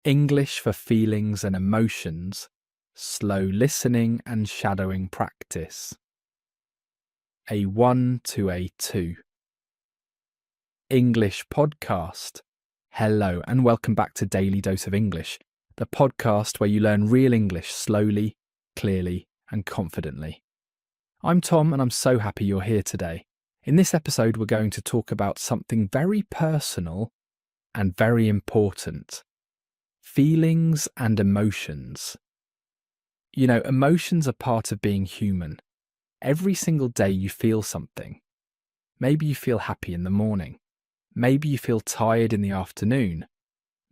English for feelings and emotions, slow listening and shadowing practice. A1 to A2. English podcast. Hello and welcome back to Daily Dose of English, the podcast where you learn real English slowly, clearly and confidently. I'm Tom and I'm so happy you're here today. In this episode we're going to talk about something very personal and very important. Feelings and emotions. You know, emotions are part of being human. Every single day you feel something. Maybe you feel happy in the morning. Maybe you feel tired in the afternoon.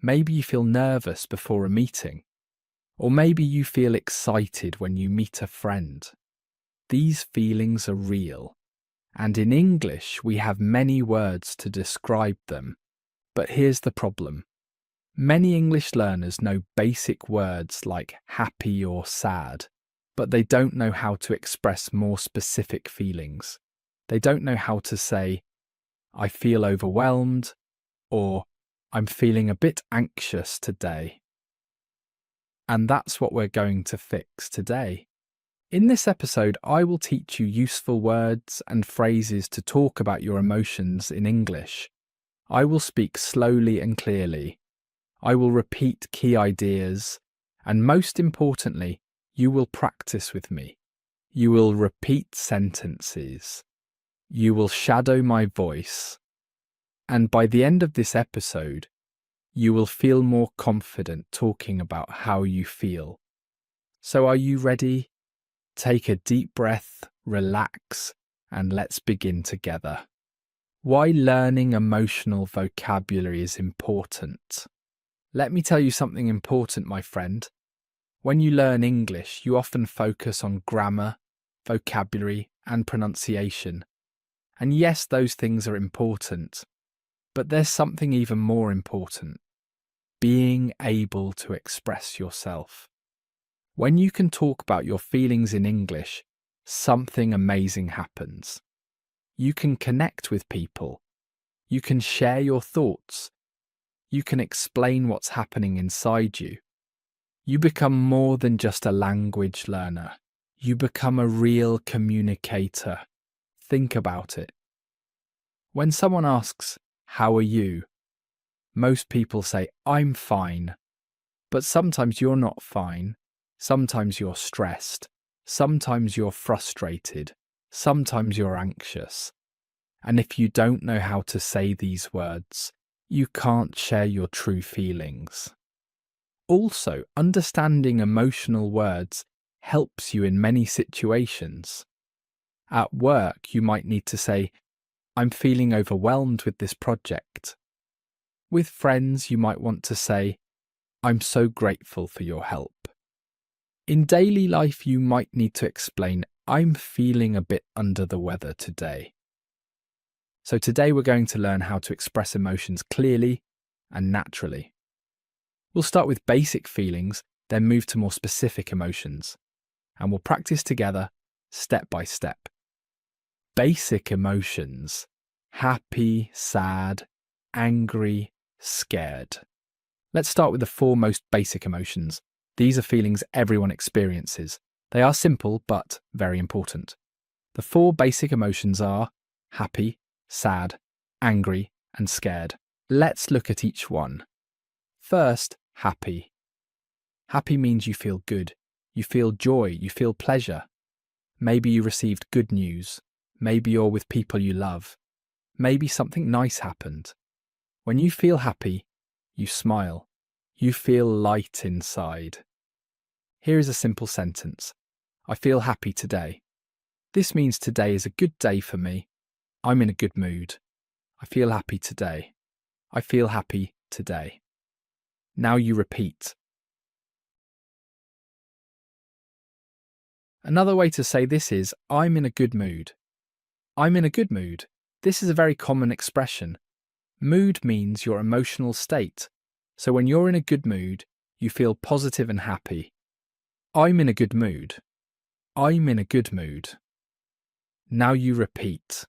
Maybe you feel nervous before a meeting. Or maybe you feel excited when you meet a friend. These feelings are real. And in English, we have many words to describe them. But here's the problem. Many English learners know basic words like happy or sad, but they don't know how to express more specific feelings. They don't know how to say, I feel overwhelmed, or I'm feeling a bit anxious today. And that's what we're going to fix today. In this episode, I will teach you useful words and phrases to talk about your emotions in English. I will speak slowly and clearly. I will repeat key ideas, and most importantly, you will practice with me. You will repeat sentences. You will shadow my voice. And by the end of this episode, you will feel more confident talking about how you feel. So are you ready? Take a deep breath, relax, and let's begin together. Why learning emotional vocabulary is important. Let me tell you something important, my friend. When you learn English, you often focus on grammar, vocabulary, and pronunciation. And yes, those things are important. But there's something even more important. Being able to express yourself. When you can talk about your feelings in English, something amazing happens. You can connect with people. You can share your thoughts. You can explain what's happening inside you. You become more than just a language learner. You become a real communicator. Think about it. When someone asks, "How are you?" most people say, "I'm fine." But sometimes you're not fine. Sometimes you're stressed. Sometimes you're frustrated. Sometimes you're anxious. And if you don't know how to say these words, you can't share your true feelings. Also, understanding emotional words helps you in many situations. At work, you might need to say, "I'm feeling overwhelmed with this project." With friends, you might want to say, "I'm so grateful for your help." In daily life, you might need to explain, "I'm feeling a bit under the weather today." So today we're going to learn how to express emotions clearly and naturally. We'll start with basic feelings, then move to more specific emotions, and we'll practice together step by step. Basic emotions: happy, sad, angry, scared. Let's start with the four most basic emotions. These are feelings everyone experiences. They are simple but very important. The four basic emotions are happy, sad, angry, and scared. Let's look at each one. First, happy. Happy means you feel good. You feel joy. You feel pleasure. Maybe you received good news. Maybe you're with people you love. Maybe something nice happened. When you feel happy, you smile. You feel light inside. Here is a simple sentence. I feel happy today. This means today is a good day for me. I'm in a good mood. I feel happy today. I feel happy today. Now you repeat. Another way to say this is, I'm in a good mood. I'm in a good mood. This is a very common expression. Mood means your emotional state. So when you're in a good mood, you feel positive and happy. I'm in a good mood. I'm in a good mood. Now you repeat.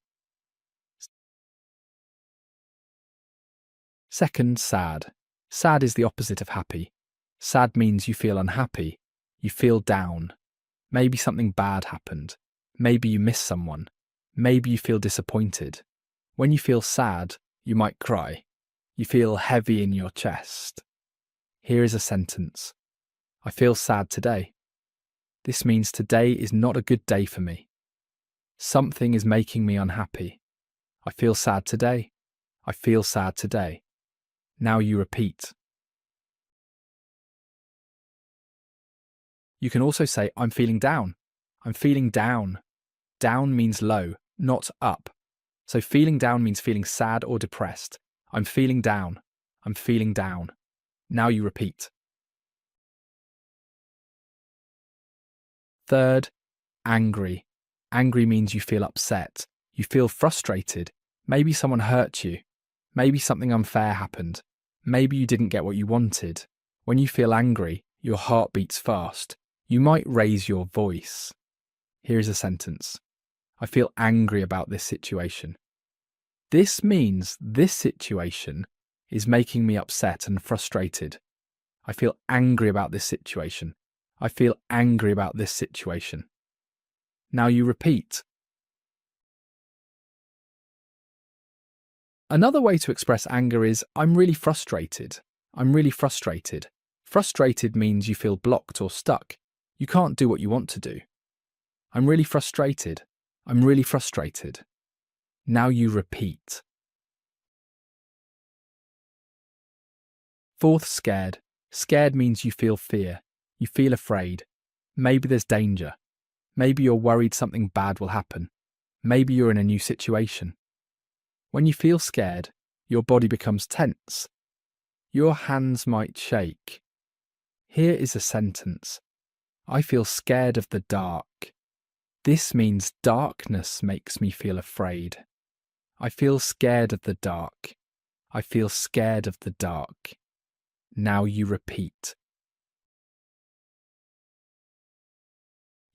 Second, sad. Sad is the opposite of happy. Sad means you feel unhappy. You feel down. Maybe something bad happened. Maybe you miss someone. Maybe you feel disappointed. When you feel sad, you might cry. You feel heavy in your chest. Here is a sentence. I feel sad today. This means today is not a good day for me. Something is making me unhappy. I feel sad today. I feel sad today. Now you repeat. You can also say, I'm feeling down. I'm feeling down. Down means low, not up. So feeling down means feeling sad or depressed. I'm feeling down. I'm feeling down. Now you repeat. Third, angry. Angry means you feel upset. You feel frustrated. Maybe someone hurt you. Maybe something unfair happened. Maybe you didn't get what you wanted. When you feel angry, your heart beats fast. You might raise your voice. Here is a sentence. I feel angry about this situation. This means this situation is making me upset and frustrated. I feel angry about this situation. I feel angry about this situation. Now you repeat. Another way to express anger is, I'm really frustrated. I'm really frustrated. Frustrated means you feel blocked or stuck. You can't do what you want to do. I'm really frustrated. I'm really frustrated. Now you repeat. Fourth, scared. Scared means you feel fear. You feel afraid. Maybe there's danger. Maybe you're worried something bad will happen. Maybe you're in a new situation. When you feel scared, your body becomes tense. Your hands might shake. Here is a sentence. I feel scared of the dark. This means darkness makes me feel afraid. I feel scared of the dark. I feel scared of the dark. Now you repeat.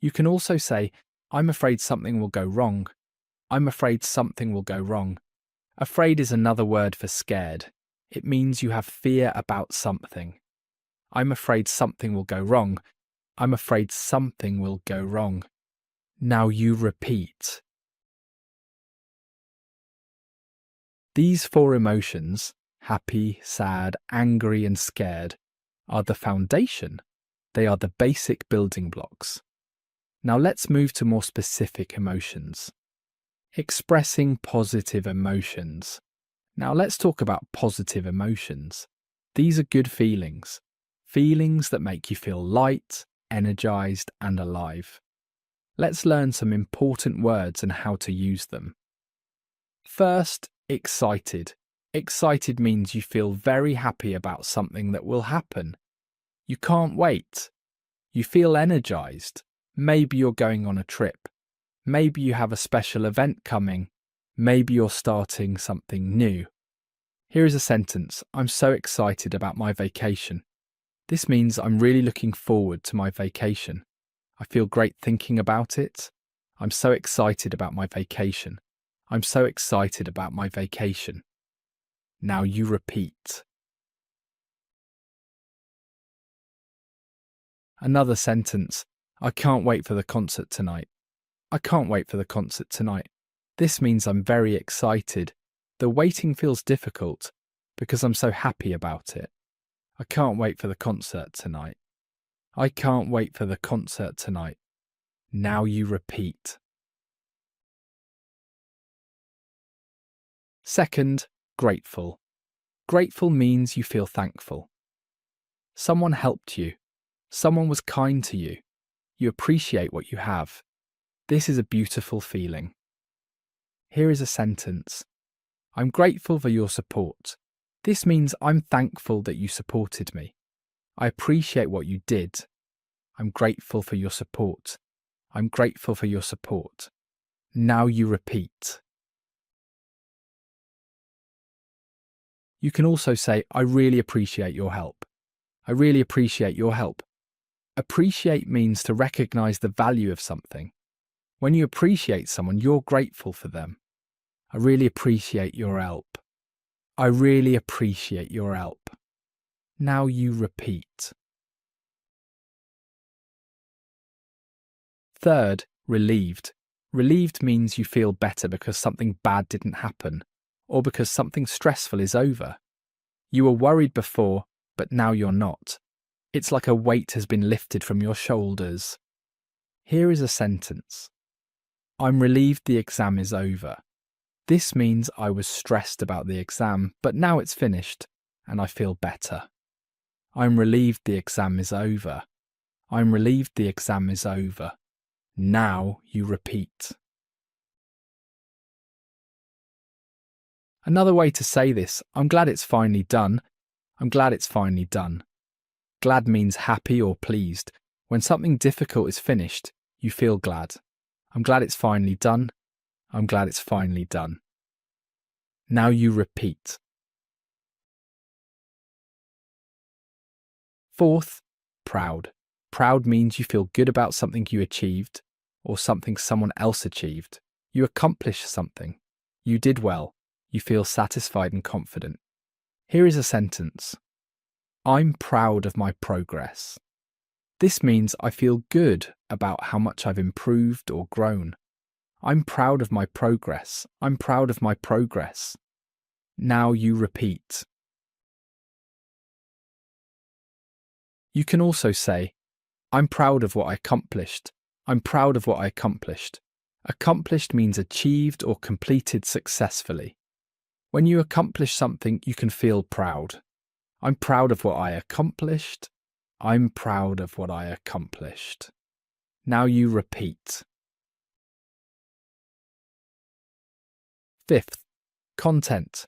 You can also say, I'm afraid something will go wrong. I'm afraid something will go wrong. Afraid is another word for scared. It means you have fear about something. I'm afraid something will go wrong. I'm afraid something will go wrong. Now you repeat. These four emotions, happy, sad, angry, and scared, are the foundation. They are the basic building blocks. Now let's move to more specific emotions. Expressing positive emotions. Now let's talk about positive emotions. These are good feelings. Feelings that make you feel light, energized, and alive. Let's learn some important words and how to use them. First, excited. Excited means you feel very happy about something that will happen. You can't wait. You feel energized. Maybe you're going on a trip. Maybe you have a special event coming. Maybe you're starting something new. Here is a sentence. I'm so excited about my vacation. This means I'm really looking forward to my vacation. I feel great thinking about it. I'm so excited about my vacation. I'm so excited about my vacation. Now you repeat. Another sentence. I can't wait for the concert tonight. I can't wait for the concert tonight. This means I'm very excited. The waiting feels difficult because I'm so happy about it. I can't wait for the concert tonight. I can't wait for the concert tonight. Now you repeat. Second, grateful. Grateful means you feel thankful. Someone helped you. Someone was kind to you. You appreciate what you have. This is a beautiful feeling. Here is a sentence. I'm grateful for your support. This means I'm thankful that you supported me. I appreciate what you did. I'm grateful for your support. I'm grateful for your support. Now you repeat. You can also say, I really appreciate your help. I really appreciate your help. Appreciate means to recognize the value of something. When you appreciate someone, you're grateful for them. I really appreciate your help. I really appreciate your help. Now you repeat. Third, relieved. Relieved means you feel better because something bad didn't happen, or because something stressful is over. You were worried before, but now you're not. It's like a weight has been lifted from your shoulders. Here is a sentence. I'm relieved the exam is over. This means I was stressed about the exam, but now it's finished, and I feel better. I'm relieved the exam is over. I'm relieved the exam is over. Now you repeat. Another way to say this, I'm glad it's finally done. I'm glad it's finally done. Glad means happy or pleased. When something difficult is finished, you feel glad. I'm glad it's finally done. I'm glad it's finally done. Now you repeat. Fourth, proud. Proud means you feel good about something you achieved or something someone else achieved. You accomplished something. You did well. You feel satisfied and confident. Here is a sentence. I'm proud of my progress. This means I feel good about how much I've improved or grown. I'm proud of my progress. I'm proud of my progress. Now you repeat. You can also say, I'm proud of what I accomplished. I'm proud of what I accomplished. Accomplished means achieved or completed successfully. When you accomplish something, you can feel proud. I'm proud of what I accomplished. I'm proud of what I accomplished. Now you repeat. Fifth, content.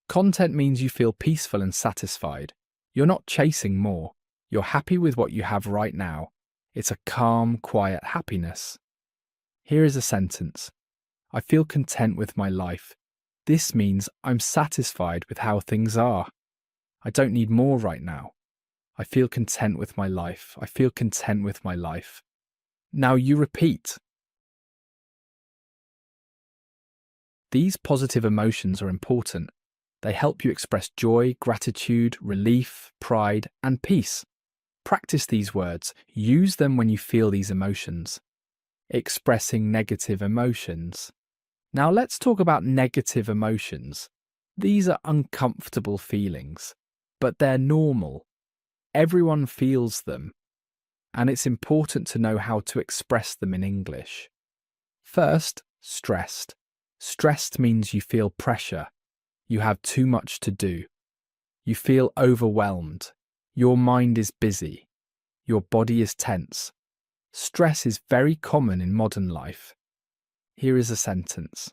Content means you feel peaceful and satisfied. You're not chasing more. You're happy with what you have right now. It's a calm, quiet happiness. Here is a sentence. I feel content with my life. This means I'm satisfied with how things are. I don't need more right now. I feel content with my life. I feel content with my life. Now you repeat. These positive emotions are important. They help you express joy, gratitude, relief, pride, and peace. Practice these words. Use them when you feel these emotions. Expressing negative emotions. Now let's talk about negative emotions. These are uncomfortable feelings, but they're normal. Everyone feels them, and it's important to know how to express them in English. First, stressed. Stressed means you feel pressure. You have too much to do. You feel overwhelmed. Your mind is busy. Your body is tense. Stress is very common in modern life. Here is a sentence.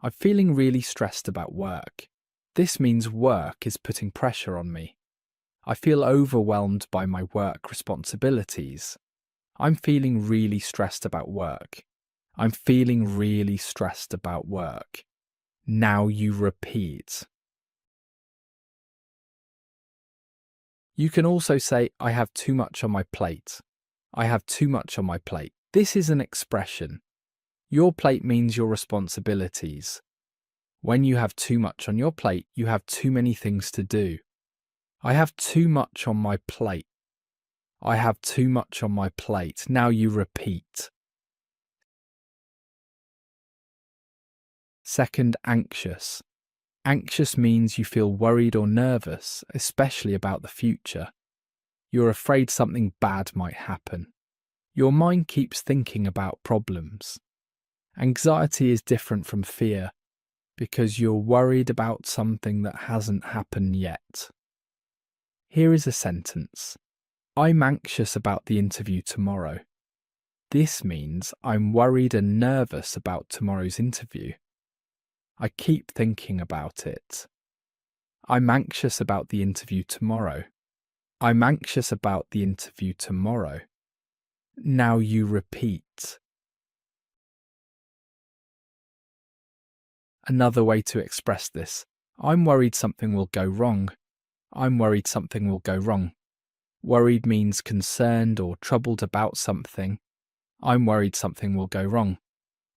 I'm feeling really stressed about work. This means work is putting pressure on me. I feel overwhelmed by my work responsibilities. I'm feeling really stressed about work. I'm feeling really stressed about work. Now you repeat. You can also say, I have too much on my plate. I have too much on my plate. This is an expression. Your plate means your responsibilities. When you have too much on your plate, you have too many things to do. I have too much on my plate. I have too much on my plate. Now you repeat. Second, anxious. Anxious means you feel worried or nervous, especially about the future. You're afraid something bad might happen. Your mind keeps thinking about problems. Anxiety is different from fear because you're worried about something that hasn't happened yet. Here is a sentence. I'm anxious about the interview tomorrow. This means I'm worried and nervous about tomorrow's interview. I keep thinking about it. I'm anxious about the interview tomorrow. I'm anxious about the interview tomorrow. Now you repeat. Another way to express this. I'm worried something will go wrong. I'm worried something will go wrong. Worried means concerned or troubled about something. I'm worried something will go wrong.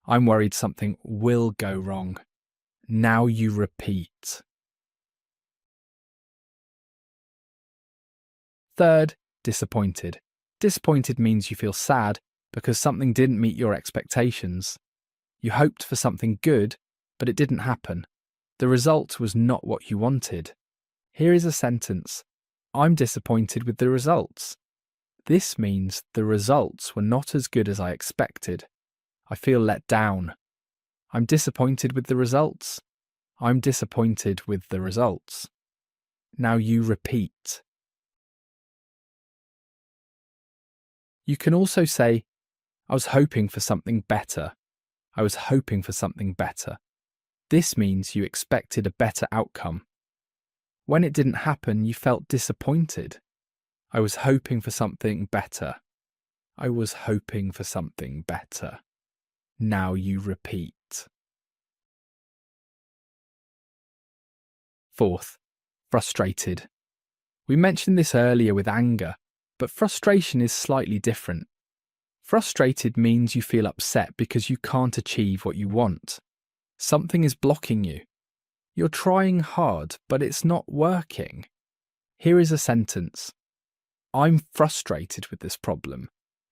I'm worried something will go wrong. Now you repeat. Third, disappointed. Disappointed means you feel sad because something didn't meet your expectations. You hoped for something good, but it didn't happen. The result was not what you wanted. Here is a sentence. I'm disappointed with the results. This means the results were not as good as I expected. I feel let down. I'm disappointed with the results. I'm disappointed with the results. Now you repeat. You can also say, I was hoping for something better. I was hoping for something better. This means you expected a better outcome. When it didn't happen, you felt disappointed. I was hoping for something better. I was hoping for something better. Now you repeat. Fourth, frustrated. We mentioned this earlier with anger, but frustration is slightly different. Frustrated means you feel upset because you can't achieve what you want. Something is blocking you. You're trying hard, but it's not working. Here is a sentence. I'm frustrated with this problem.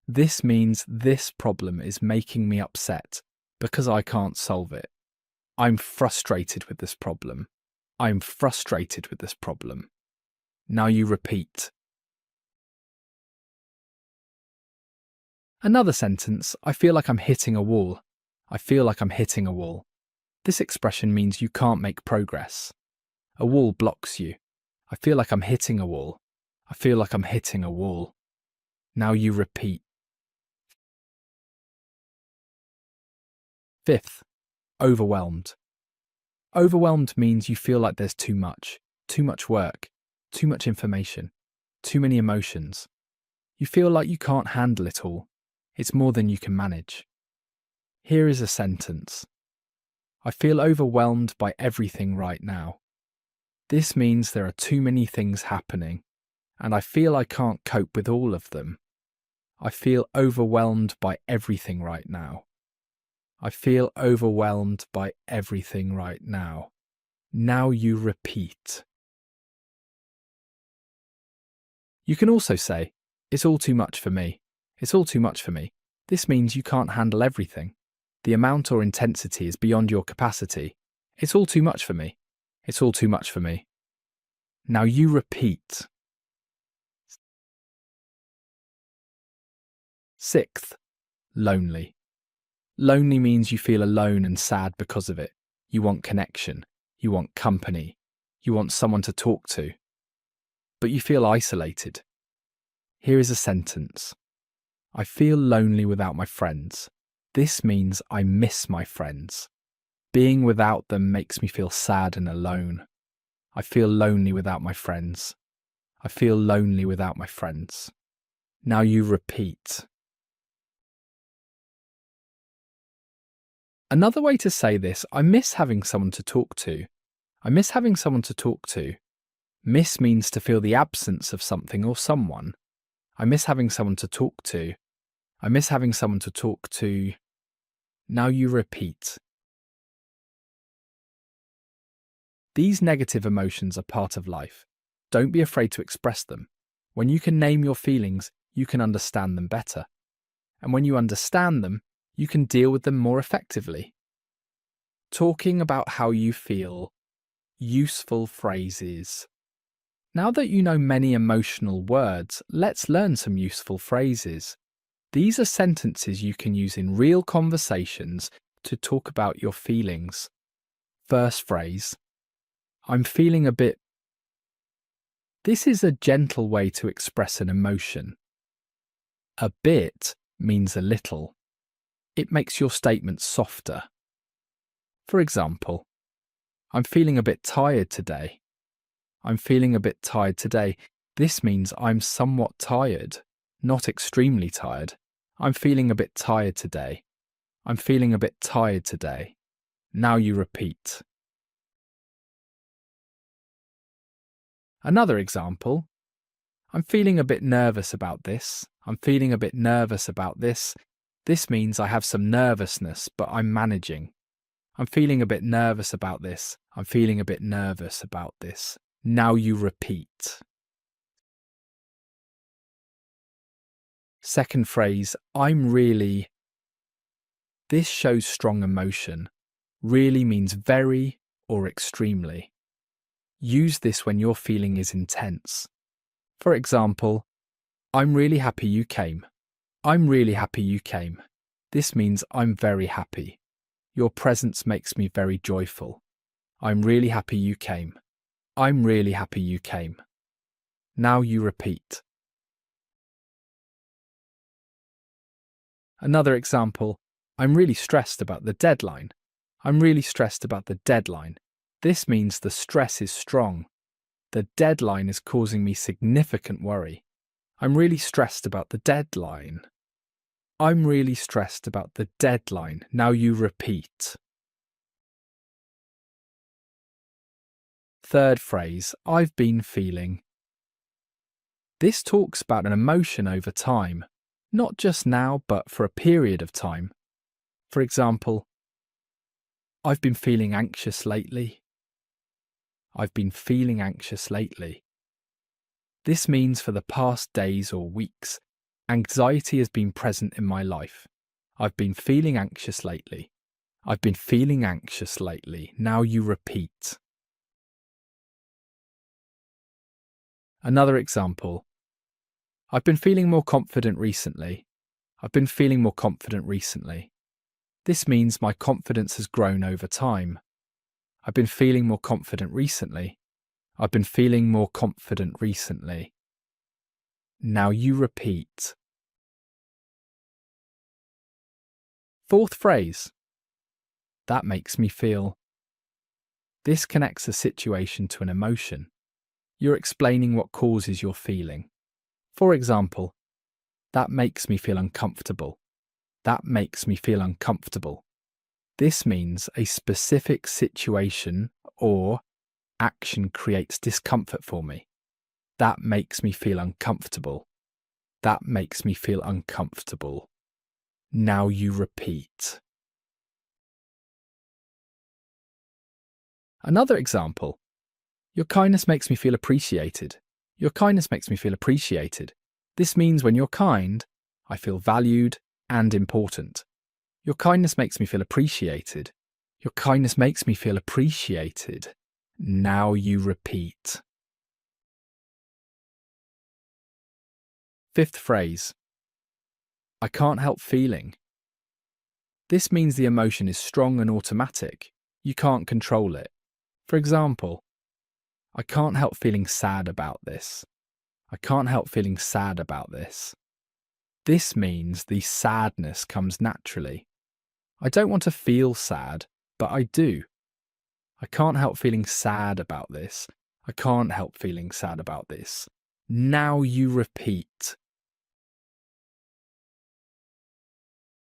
This means this problem is making me upset because I can't solve it. I'm frustrated with this problem. I'm frustrated with this problem. Now you repeat. Another sentence, I feel like I'm hitting a wall. I feel like I'm hitting a wall. This expression means you can't make progress. A wall blocks you. I feel like I'm hitting a wall. I feel like I'm hitting a wall. Now you repeat. Fifth, overwhelmed. Overwhelmed means you feel like there's too much work, too much information, too many emotions. You feel like you can't handle it all. It's more than you can manage. Here is a sentence. I feel overwhelmed by everything right now. This means there are too many things happening, and I feel I can't cope with all of them. I feel overwhelmed by everything right now. I feel overwhelmed by everything right now. Now you repeat. You can also say, it's all too much for me. It's all too much for me. This means you can't handle everything. The amount or intensity is beyond your capacity. It's all too much for me. It's all too much for me. Now you repeat. Sixth, lonely. Lonely means you feel alone and sad because of it. You want connection. You want company. You want someone to talk to. But you feel isolated. Here is a sentence. I feel lonely without my friends. This means I miss my friends. Being without them makes me feel sad and alone. I feel lonely without my friends. I feel lonely without my friends. Now you repeat. Another way to say this, I miss having someone to talk to. I miss having someone to talk to. Miss means to feel the absence of something or someone. I miss having someone to talk to. I miss having someone to talk to. Now you repeat. These negative emotions are part of life. Don't be afraid to express them. When you can name your feelings, you can understand them better. And when you understand them, you can deal with them more effectively. Talking about how you feel. Useful phrases. Now that you know many emotional words, let's learn some useful phrases. These are sentences you can use in real conversations to talk about your feelings. First phrase. I'm feeling a bit. This is a gentle way to express an emotion. A bit means a little. It makes your statement softer. For example, I'm feeling a bit tired today. I'm feeling a bit tired today. This means I'm somewhat tired, not extremely tired. I'm feeling a bit tired today. I'm feeling a bit tired today. Now you repeat. Another example. I'm feeling a bit nervous about this. I'm feeling a bit nervous about this. This means I have some nervousness, but I'm managing. I'm feeling a bit nervous about this. I'm feeling a bit nervous about this. Now you repeat. Second phrase, I'm really. This shows strong emotion. Really means very or extremely. Use this when your feeling is intense. For example, I'm really happy you came. I'm really happy you came. This means I'm very happy. Your presence makes me very joyful. I'm really happy you came. I'm really happy you came. Now you repeat. Another example, I'm really stressed about the deadline. I'm really stressed about the deadline. This means the stress is strong. The deadline is causing me significant worry. I'm really stressed about the deadline. I'm really stressed about the deadline. Now you repeat. Third phrase, I've been feeling. This talks about an emotion over time, not just now, but for a period of time. For example, I've been feeling anxious lately. I've been feeling anxious lately. This means for the past days or weeks, anxiety has been present in my life. I've been feeling anxious lately. I've been feeling anxious lately. Now you repeat. Another example. I've been feeling more confident recently. I've been feeling more confident recently. This means my confidence has grown over time. I've been feeling more confident recently. I've been feeling more confident recently. Now you repeat. Fourth phrase. That makes me feel. This connects a situation to an emotion. You're explaining what causes your feeling. For example, that makes me feel uncomfortable. That makes me feel uncomfortable. This means a specific situation or action creates discomfort for me. That makes me feel uncomfortable. That makes me feel uncomfortable. Now you repeat. Another example. Your kindness makes me feel appreciated. Your kindness makes me feel appreciated. This means when you're kind, I feel valued and important. Your kindness makes me feel appreciated. Your kindness makes me feel appreciated. Now you repeat. Fifth phrase. I can't help feeling. This means the emotion is strong and automatic. You can't control it. For example, I can't help feeling sad about this. I can't help feeling sad about this. This means the sadness comes naturally. I don't want to feel sad, but I do. I can't help feeling sad about this. I can't help feeling sad about this. Now you repeat.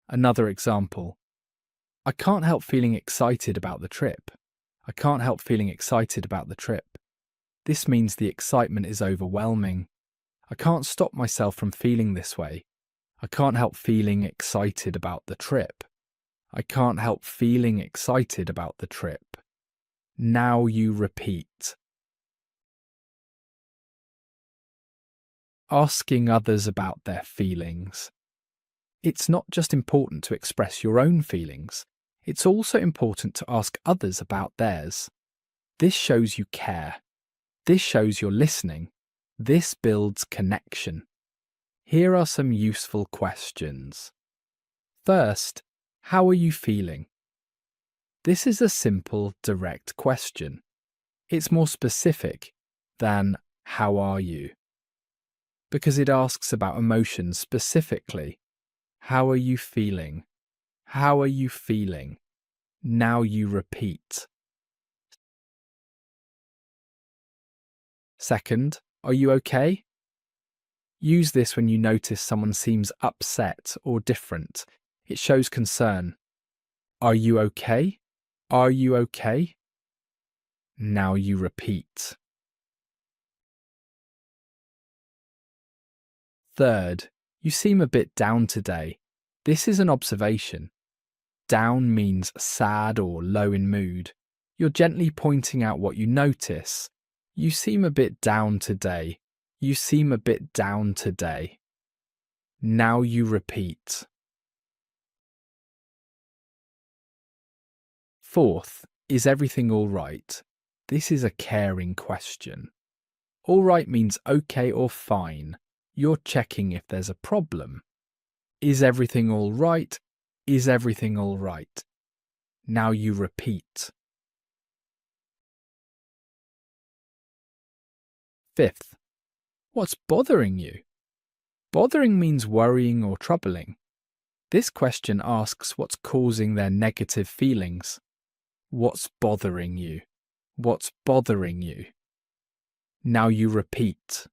Another example. I can't help feeling excited about the trip. I can't help feeling excited about the trip. This means the excitement is overwhelming. I can't stop myself from feeling this way. I can't help feeling excited about the trip. I can't help feeling excited about the trip. Now you repeat. Asking others about their feelings. It's not just important to express your own feelings. It's also important to ask others about theirs. This shows you care. This shows you're listening. This builds connection. Here are some useful questions. First, how are you feeling? This is a simple, direct question. It's more specific than how are you? Because it asks about emotions specifically. How are you feeling? How are you feeling? Now you repeat. Second, are you okay? Use this when you notice someone seems upset or different. It shows concern. Are you okay? Are you okay? Now you repeat. Third, you seem a bit down today. This is an observation. Down means sad or low in mood. You're gently pointing out what you notice. You seem a bit down today. You seem a bit down today. Now you repeat. Fourth, is everything all right? This is a caring question. All right means okay or fine. You're checking if there's a problem. Is everything all right? Is everything all right? Now you repeat. Fifth, what's bothering you? Bothering means worrying or troubling. This question asks what's causing their negative feelings. What's bothering you? What's bothering you? Now you repeat.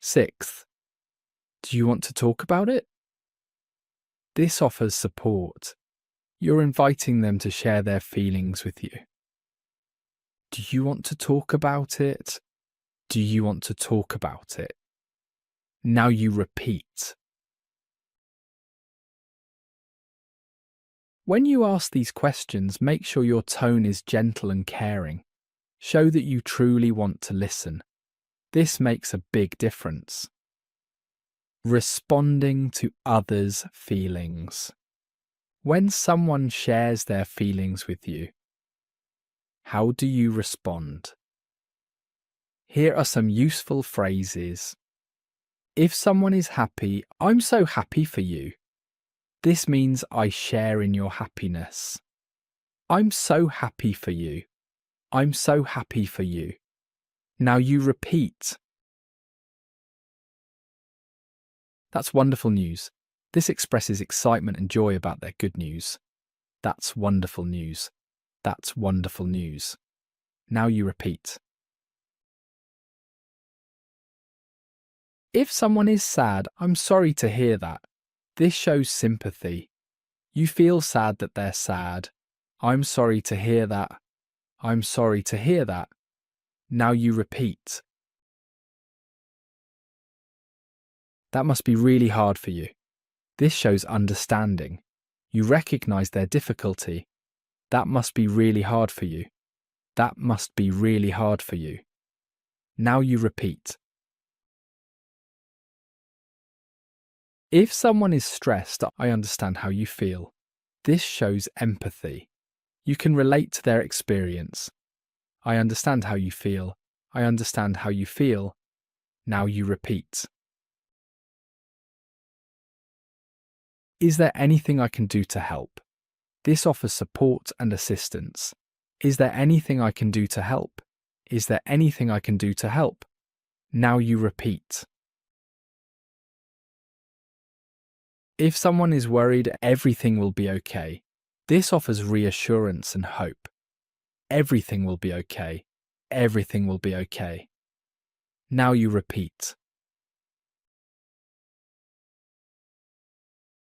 Sixth, do you want to talk about it? This offers support. You're inviting them to share their feelings with you. Do you want to talk about it? Do you want to talk about it? Now you repeat. When you ask these questions, make sure your tone is gentle and caring. Show that you truly want to listen. This makes a big difference. Responding to others' feelings. When someone shares their feelings with you, how do you respond? Here are some useful phrases. If someone is happy, I'm so happy for you. This means I share in your happiness. I'm so happy for you. I'm so happy for you. Now you repeat. That's wonderful news. This expresses excitement and joy about their good news. That's wonderful news. That's wonderful news. Now you repeat. If someone is sad, I'm sorry to hear that. This shows sympathy. You feel sad that they're sad. I'm sorry to hear that. I'm sorry to hear that. Now you repeat. That must be really hard for you. This shows understanding. You recognize their difficulty. That must be really hard for you. That must be really hard for you. Now you repeat. If someone is stressed, I understand how you feel. This shows empathy. You can relate to their experience. I understand how you feel. I understand how you feel. Now you repeat. Is there anything I can do to help? This offers support and assistance. Is there anything I can do to help? Is there anything I can do to help? Now you repeat. If someone is worried, everything will be okay. This offers reassurance and hope. Everything will be okay. Everything will be okay. Now you repeat.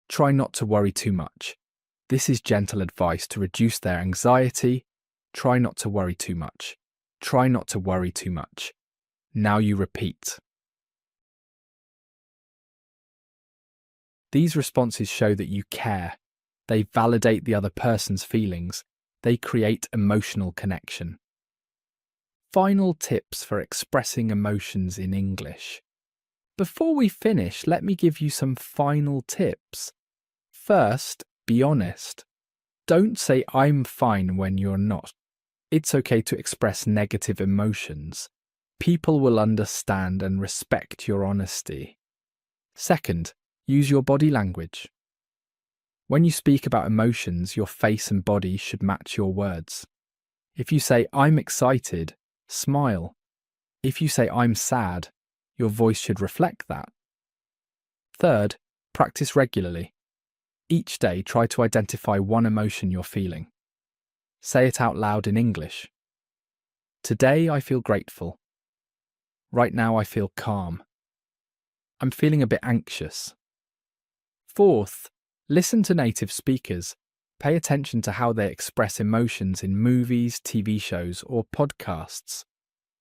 Try not to worry too much. This is gentle advice to reduce their anxiety. Try not to worry too much. Try not to worry too much. Now you repeat. These responses show that you care. They validate the other person's feelings. They create emotional connection. Final tips for expressing emotions in English. Before we finish, let me give you some final tips. First, be honest. Don't say I'm fine when you're not. It's okay to express negative emotions. People will understand and respect your honesty. Second, use your body language. When you speak about emotions, your face and body should match your words. If you say I'm excited, smile. If you say I'm sad, your voice should reflect that. Third, practice regularly. Each day, try to identify one emotion you're feeling. Say it out loud in English. Today I feel grateful. Right now I feel calm. I'm feeling a bit anxious. Fourth, listen to native speakers. Pay attention to how they express emotions in movies, TV shows, or podcasts.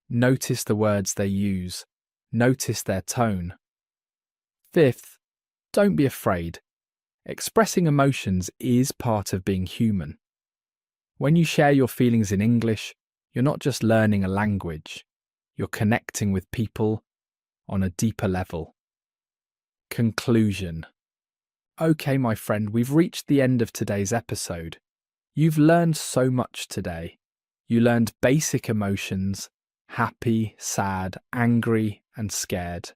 Notice the words they use. Notice their tone. Fifth, don't be afraid. Expressing emotions is part of being human. When you share your feelings in English, you're not just learning a language. You're connecting with people. on a deeper level. Conclusion. Okay, my friend, we've reached the end of today's episode. You've learned so much today. You learned basic emotions: happy, sad, angry, and scared.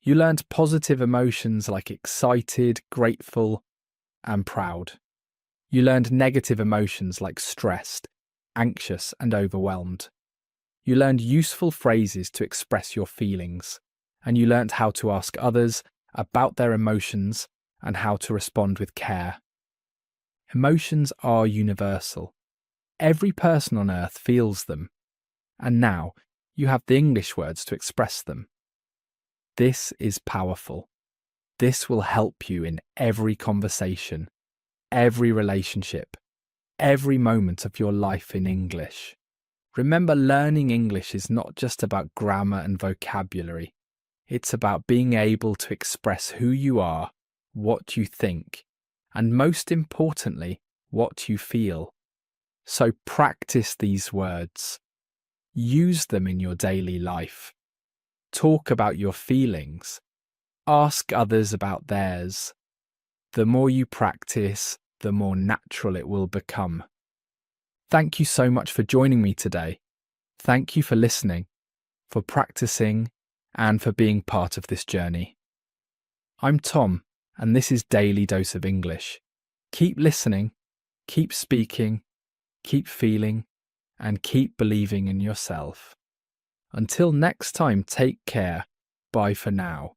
You learned positive emotions like excited, grateful, and proud. You learned negative emotions like stressed, anxious, and overwhelmed. You learned useful phrases to express your feelings, and you learned how to ask others about their emotions and how to respond with care. Emotions are universal. Every person on earth feels them, and now you have the English words to express them. This is powerful. This will help you in every conversation, every relationship, every moment of your life in English. Remember, learning English is not just about grammar and vocabulary. It's about being able to express who you are, what you think, and most importantly, what you feel. So practice these words. Use them in your daily life. Talk about your feelings. Ask others about theirs. The more you practice, the more natural it will become. Thank you so much for joining me today. Thank you for listening, for practicing, and for being part of this journey. I'm Tom, and this is Daily Dose of English. Keep listening, keep speaking, keep feeling, and keep believing in yourself. Until next time, take care. Bye for now.